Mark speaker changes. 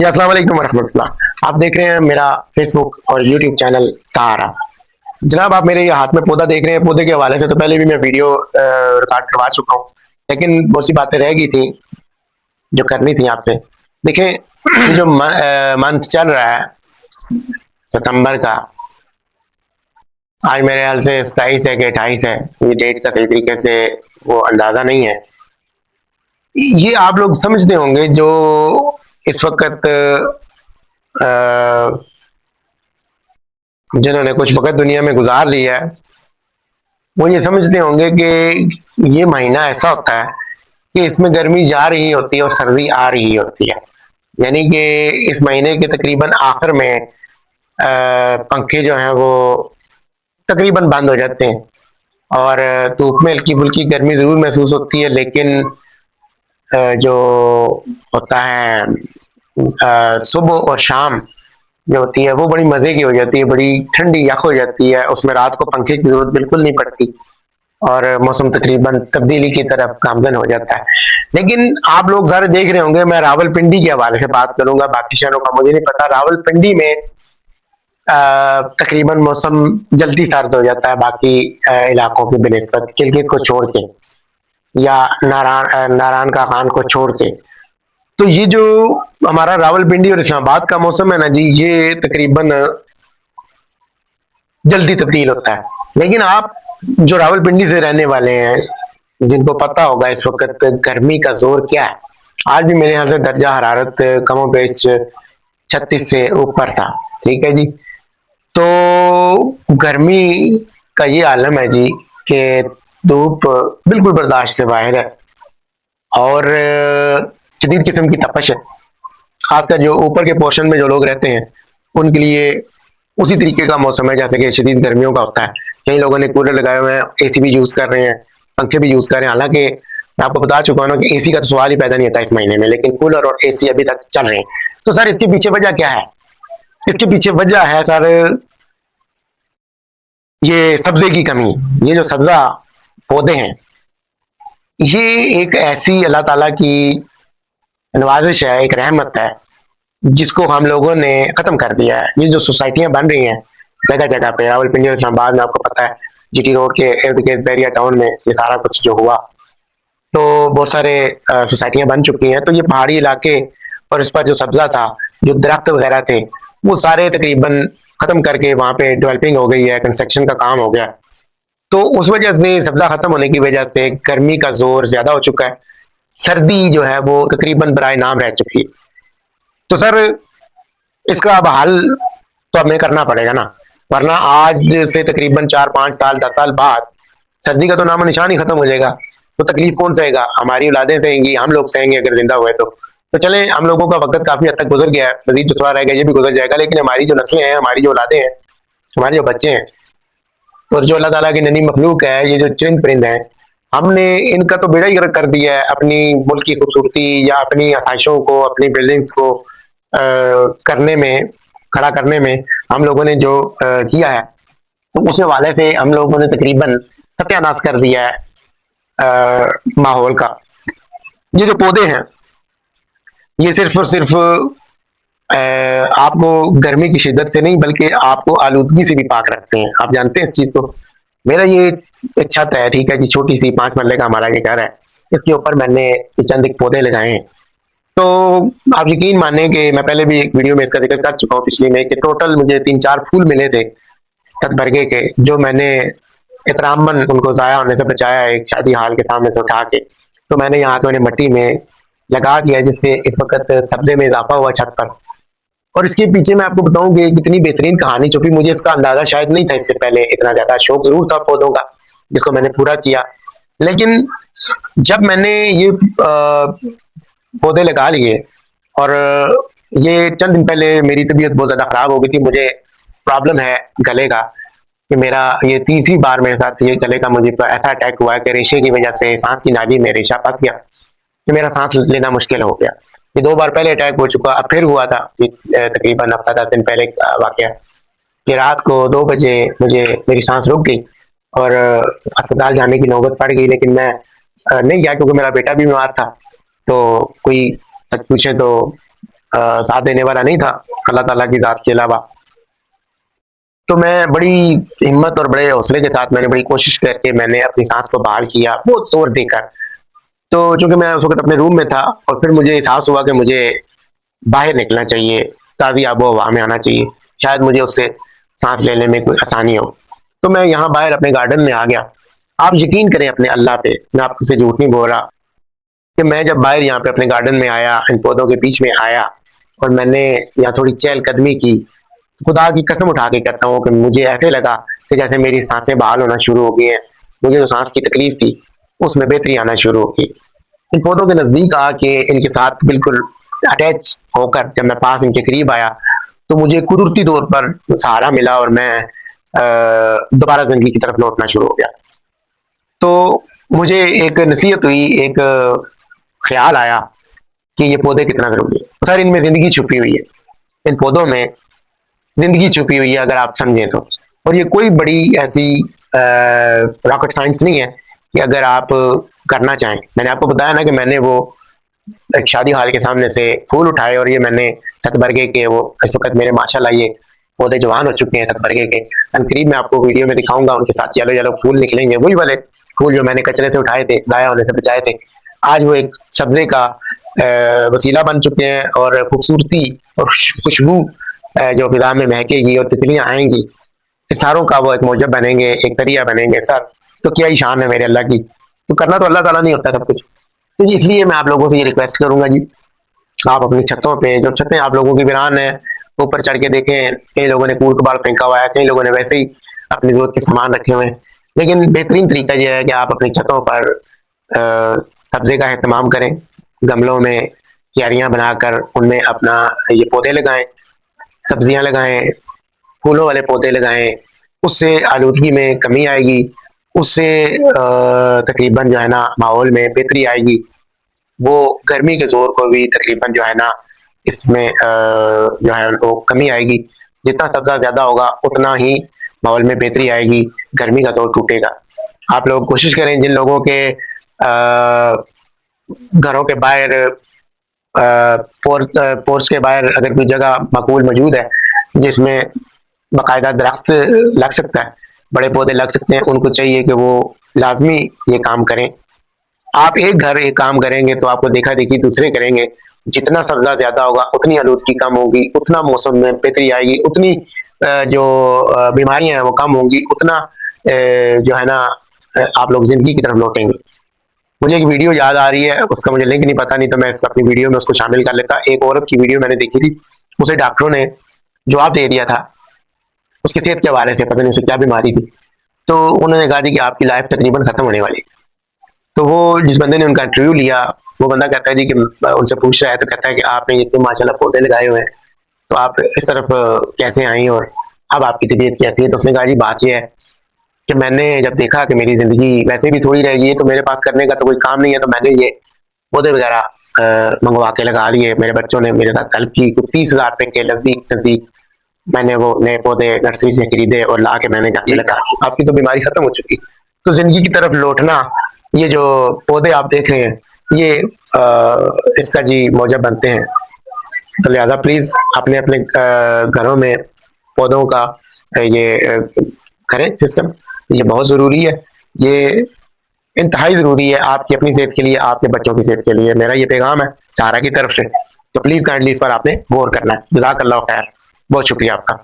Speaker 1: जी, अस्सलाम वालेकुम वरहमतुल्लाह। आप देख रहे हैं मेरा फेसबुक और यूट्यूब चैनल सहारा। जनाब, आप मेरे ये हाथ में पौधा देख रहे हैं, पौधे के हवाले से तो पहले भी मैं वीडियो रिकॉर्ड करवा चुका हूँ, लेकिन बहुत सी बातें रह गई थी जो करनी थी आपसे। देखें, ये जो मंथ चल रहा है सितंबर का, आज मेरे ख्याल से 27 है कि 28 है, ये डेट का सही तरीके से वो अंदाजा नहीं है। ये आप लोग समझते होंगे जो इस वक्त जिन्होंने कुछ वक्त दुनिया में गुजार लिया है, वो ये समझते होंगे कि ये महीना ऐसा होता है कि इसमें गर्मी जा रही होती है और सर्दी आ रही होती है। यानी कि इस महीने के तकरीबन आखिर में पंखे जो हैं वो तकरीबन बंद हो जाते हैं और धूप में हल्की फुल्की गर्मी जरूर महसूस होती है, लेकिन जो होता है सुबह और शाम जो होती है वो बड़ी मजे की हो जाती है, बड़ी ठंडी यख हो जाती है, उसमें रात को पंखे की जरूरत बिल्कुल नहीं पड़ती और मौसम तकरीबन तब्दीली की तरफ गामजन हो जाता है। लेकिन आप लोग सारे देख रहे होंगे, मैं रावलपिंडी के हवाले से बात करूंगा, बाकी शहरों का मुझे नहीं पता। रावलपिंडी में तकरीबन मौसम जल्दी सर्द हो जाता है बाकी इलाकों की बनिस्बत, किलगित को छोड़ के या नारायण का खान को छोड़ के। तो ये जो हमारा रावलपिंडी और इस्लामाबाद का मौसम है ना जी, ये तकरीबन जल्दी तब्दील होता है। लेकिन आप जो रावलपिंडी से रहने वाले हैं, जिनको पता होगा इस वक्त गर्मी का जोर क्या है, आज भी मेरे यहाँ से दर्जा हरारत कमो बेश 36 से ऊपर था। ठीक है जी। तो गर्मी का ये आलम है जी कि धूप बिल्कुल बर्दाश्त से बाहर है और शदीद किस्म की तपश है। खासकर जो ऊपर के पोर्शन में जो लोग रहते हैं उनके लिए उसी तरीके का मौसम है जैसे कि शदीद गर्मियों का होता है। कई लोगों ने कूलर लगाए हुए हैं, एसी भी यूज कर रहे हैं, पंखे भी यूज कर रहे हैं। हालांकि मैं आपको बता चुका हूं ना कि एसी का तो सवाल ही पैदा नहीं होता इस महीने में, लेकिन कूलर और एसी अभी तक चल रहे हैं। तो सर, इसके पीछे वजह क्या है? इसके पीछे वजह है सर ये सब्जे की कमी। ये जो सब्जा पौधे हैं, ये एक ऐसी अल्लाह ताला की नवाजिश है, एक रहमत है, जिसको हम लोगों ने खत्म कर दिया है। ये जो सोसाइटियां बन रही हैं जगह जगह पे, रावलपिंडी और इस्लामाबाद में आपको पता है, जीटी रोड के इर्द गिर्द बैरिया टाउन में ये सारा कुछ जो हुआ, तो बहुत सारे सोसाइटियां बन चुकी हैं। तो ये पहाड़ी इलाके और इस पर जो सब्जा था, जो दरख्त वगैरह थे, वो सारे तकरीबन खत्म करके वहां पे डेवलपिंग हो गई है, कंस्ट्रक्शन का काम हो गया। तो उस वजह से सब्जा खत्म होने की वजह से गर्मी का जोर ज्यादा हो चुका है, सर्दी जो है वो तकरीबन बराए नाम रह चुकी है। तो सर, इसका अब हल तो हमें करना पड़ेगा ना, वरना आज से तकरीबन 4 5 साल 10 साल बाद सर्दी का तो नामो निशान ही खत्म हो जाएगा। तो तकलीफ कौन सहेगा? हमारी औलादें सहेंगी, हम लोग सहेंगे अगर जिंदा हुए तो चले, हम लोगों का वक्त काफी हद तक गुजर गया है, मजीद जो थोड़ा रह गया ये भी गुजर जाएगा, लेकिन हमारी जो नस्लें हैं, हमारी जो औलादें हैं, हमारे जो बच्चे हैं और जो अल्लाह ताला की ननी मखलूक है, ये जो चरिंद परिंद हैं, हमने इनका तो बेड़ा ही गर्क कर दिया है। अपनी मुल्क की खूबसूरती या अपनी आसाइशों को, अपनी बिल्डिंग्स को करने में, खड़ा करने में हम लोगों ने जो किया है, तो उस हवाले से हम लोगों ने तकरीबन सत्यानाश कर दिया है माहौल का। ये जो पौधे हैं, ये सिर्फ और सिर्फ आपको गर्मी की शिद्दत से नहीं बल्कि आपको आलूदगी से भी पाक रखते हैं। आप जानते हैं इस चीज को। मेरा ये एक छत है, ठीक है जी, छोटी सी 5 मरले का हमारा ये घर है। इसके ऊपर मैंने चंद एक पौधे लगाए हैं। तो आप यकीन माने कि मैं पहले भी एक वीडियो में इसका जिक्र कर चुका हूँ पिछली में, कि टोटल मुझे 3 4 फूल मिले थे सतबरगे के, जो मैंने एहतरामन उनको जाया होने से बचाया, एक शादी हाल के सामने से उठा के तो मैंने यहाँ तो मट्टी में लगा दिया, जिससे इस वक्त सब्जे में इजाफा हुआ छत पर। और इसके पीछे मैं आपको बताऊं कि कितनी बेहतरीन कहानी छुपी, मुझे इसका अंदाजा शायद नहीं था इससे पहले। इतना ज्यादा शौक जरूर था पौधों का, जिसको मैंने पूरा किया। लेकिन जब मैंने ये पौधे लगा लिए और ये चंद दिन पहले मेरी तबीयत बहुत ज्यादा खराब हो गई थी, मुझे प्रॉब्लम है गले का, कि मेरा ये तीसरी बार मेरे साथ ये गले का मुझे ऐसा अटैक हुआ है कि रेशे की वजह से सांस की नाली में रेशा फंस गया, कि मेरा सांस लेना मुश्किल हो गया। ये 2 बार पहले अटैक हो चुका, अब फिर हुआ था तकरीबन हफ्ता 10 दिन पहले वाकया, कि रात को 2 बजे मुझे मेरी सांस रुक गई और अस्पताल जाने की नौबत पड़ गई। लेकिन मैं नहीं गया क्योंकि मेरा बेटा भी बीमार था। तो कोई सच पूछे तो साथ देने वाला नहीं था अल्लाह ताला की ज़ात के अलावा। तो मैं बड़ी हिम्मत और बड़े हौसले के साथ मैंने बड़ी कोशिश करके मैंने अपनी सांस को बहाल किया बहुत जोर देकर। तो चूंकि मैं उस वक्त अपने रूम में था और फिर मुझे एहसास हुआ कि मुझे बाहर निकलना चाहिए, ताज़ी आबो हवा में आना चाहिए, शायद मुझे उससे सांस लेने में कोई आसानी हो। तो मैं यहाँ बाहर अपने गार्डन में आ गया। आप यकीन करें अपने अल्लाह पे, मैं आपसे झूठ नहीं बोल रहा कि मैं जब बाहर यहाँ पे अपने गार्डन में आया, इन पौधों के बीच में आया और मैंने यहाँ थोड़ी चहलकदमी की, खुदा की कसम उठा के कहता हूँ कि मुझे ऐसे लगा कि जैसे मेरी सांसें बहाल होना शुरू हो गई हैं। मुझे जो सांस की तकलीफ थी उसमें बेहतरी आना शुरू हो गई। इन पौधों के नजदीक आके इनके साथ बिल्कुल अटैच होकर जब मैं पास इनके करीब आया तो मुझे कुदरती तौर पर सहारा मिला और मैं दोबारा जिंदगी की तरफ लौटना शुरू हो गया। तो मुझे एक नसीहत हुई, एक ख्याल आया कि ये पौधे कितना जरूरी है। सर इनमें जिंदगी छुपी हुई है, इन पौधों में जिंदगी छुपी हुई है अगर आप समझें तो। और ये कोई बड़ी ऐसी रॉकेट साइंस नहीं है कि अगर आप करना चाहें। मैंने आपको बताया ना कि मैंने वो एक शादी हाल के सामने से फूल उठाए और ये मैंने सतबरगे के, वो इस वक्त मेरे माशाल्लाह ये पौधे जवान हो चुके हैं सतबरगे के। करीब मैं आपको वीडियो में दिखाऊंगा, उनके साथ येलो येलो फूल निकलेंगे, वही वाले फूल जो मैंने कचरे से उठाए थे, दाया होने से बचाए थे। आज वो एक सब्जे का वसीला बन चुके हैं और खूबसूरती और खुशबू जो फिजा में महकेगी और तितलियां आएंगी, सारों का वो एक मौजब बनेंगे, एक जरिया बनेंगे सर। तो क्या ही शान है मेरे अल्लाह की। तो करना तो अल्लाह ताला नहीं होता सब कुछ। तो इसलिए मैं आप लोगों से ये रिक्वेस्ट करूंगा जी, आप अपनी छतों पे, जो छतें आप लोगों की वीरान है, ऊपर चढ़ के देखें। कई लोगों ने कूड़ कबाड़ फेंका हुआ है, कई लोगों ने वैसे ही अपनी जरूरत के सामान रखे हुए हैं। लेकिन बेहतरीन तरीका यह है कि आप अपनी छतों पर सब्जे का एहतमाम करें, गमलों में क्यारियां बनाकर उनमें अपना ये पौधे लगाएं, सब्जियां लगाएं, फूलों वाले पौधे लगाएं। उससे आलूदगी में कमी आएगी, उससे तकरीबन जो है ना माहौल में बेहतरी आएगी। वो गर्मी के जोर को भी तकरीबन जो है ना इसमें जो है वो कमी आएगी। जितना सब्जा ज्यादा होगा उतना ही माहौल में बेहतरी आएगी, गर्मी का जोर टूटेगा। आप लोग कोशिश करें, जिन लोगों के घरों के बाहर पोर्च के बाहर अगर कोई जगह माकूल मौजूद है जिसमें बाकायदा दरख्त लग सकता है, बड़े पौधे लग सकते हैं, उनको चाहिए कि वो लाजमी ये काम करें। आप एक घर एक काम करेंगे तो आपको देखा देखी दूसरे करेंगे। जितना सब्जा ज्यादा होगा उतनी आलूदगी कम होगी, उतना मौसम में बेहतरी आएगी, उतनी जो बीमारियां हैं वो कम होंगी, उतना जो है ना आप लोग जिंदगी की तरफ लौटेंगे। मुझे एक वीडियो याद आ रही है, उसका मुझे लिंक नहीं पता, नहीं तो मैं अपनी वीडियो में उसको शामिल कर लेता। एक औरत की वीडियो मैंने देखी थी, उसे डॉक्टरों ने जवाब दे दिया था उसकी सेहत के हवाले से, पता नहीं उसे क्या बीमारी थी। तो उन्होंने कहा थी कि आपकी लाइफ तकरीबन खत्म होने वाली। तो वो जिस बंदे ने उनका इंटरव्यू लिया, वो बंदा कहता है जी कि उनसे पूछ रहा है, तो कहता है कि आपने इतने माशाल्लाह पौधे लगाए हुए हैं, तो आप इस तरफ कैसे आई और अब आपकी तबीयत कैसी है। तो उसने कहा जी बात यह है कि मैंने जब देखा कि मेरी जिंदगी वैसे भी थोड़ी रहेगी है, तो मेरे पास करने का तो कोई काम नहीं है, तो मैंने ये पौधे वगैरह मंगवा के लगा लिए। मेरे बच्चों ने मेरे साथ हेल्प की, कुछ 30,000 रुपए के नजदीक नजदीक मैंने वो नए पौधे नर्सरी से खरीदे और ला के मैंने जाके लगा। आपकी तो बीमारी खत्म हो चुकी। तो जिंदगी की तरफ लौटना, ये जो पौधे आप देख रहे हैं, ये इसका जी मौजब बनते हैं। तो लिहाजा प्लीज अपने अपने घरों में पौधों का ये करें सिस्टम, ये बहुत जरूरी है। ये इंतहाई जरूरी है आपकी अपनी सेहत के लिए, आपके बच्चों की सेहत के लिए। मेरा ये पैगाम है सहारा की तरफ से। तो प्लीज काइंडली इस पर आपने गौर करना है। जज़ाकल्लाह खैर, बहुत शुक्रिया आपका।